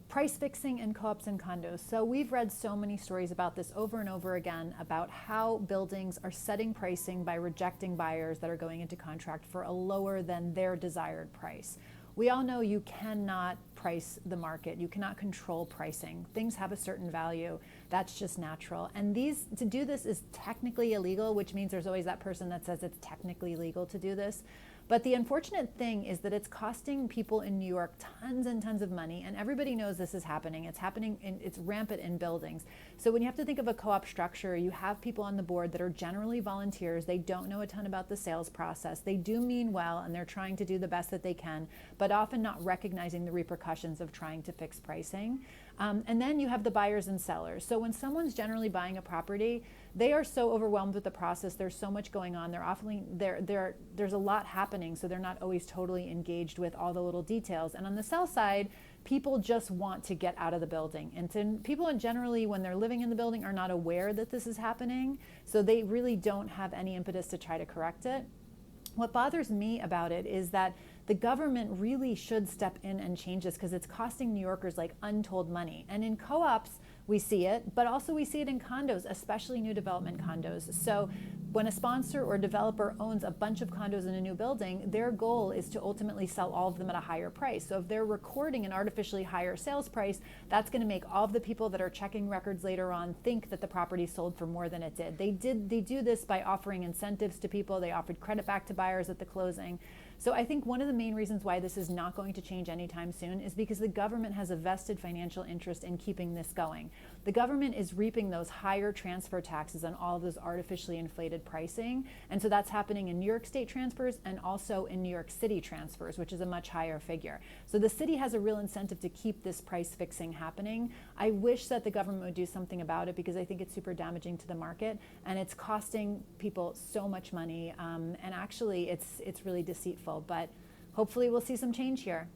Price fixing in co-ops and condos. So we've read so many stories about this over and over again about how buildings are setting pricing by rejecting buyers that are going into contract for a lower than their desired price. We all know you cannot price the market. You cannot control pricing. Things have a certain value. That's just natural. And to do this is technically illegal, which means there's always that person that says it's technically legal to do this. But the unfortunate thing is that it's costing people in New York tons and tons of money, and everybody knows this is happening. It's rampant in buildings. So when you have to think of a co-op structure, you have people on the board that are generally volunteers. They don't know a ton about the sales process. They do mean well, and they're trying to do the best that they can, but often not recognizing the repercussions of trying to fix pricing. And then you have the buyers and sellers. So when someone's generally buying a property, they are so overwhelmed with the process. There's so much going on. There's a lot happening, so they're not always totally engaged with all the little details. And on the sell side, people just want to get out of the building. And people generally, when they're living in the building, are not aware that this is happening, so they really don't have any impetus to try to correct it. What bothers me about it is that the government really should step in and change this, because it's costing New Yorkers like untold money. And in co-ops, we see it, but also we see it in condos, especially new development condos. So when a sponsor or developer owns a bunch of condos in a new building, their goal is to ultimately sell all of them at a higher price. So if they're recording an artificially higher sales price, that's going to make all of the people that are checking records later on think that the property sold for more than it did. They do this by offering incentives to people. They offered credit back to buyers at the closing. So I think one of the main reasons why this is not going to change anytime soon is because the government has a vested financial interest in keeping this going. The government is reaping those higher transfer taxes on all of those artificially inflated pricing. And so that's happening in New York State transfers and also in New York City transfers, which is a much higher figure. So the city has a real incentive to keep this price fixing happening. I wish that the government would do something about it, because I think it's super damaging to the market, and it's costing people so much money. And actually it's really deceitful, but hopefully we'll see some change here.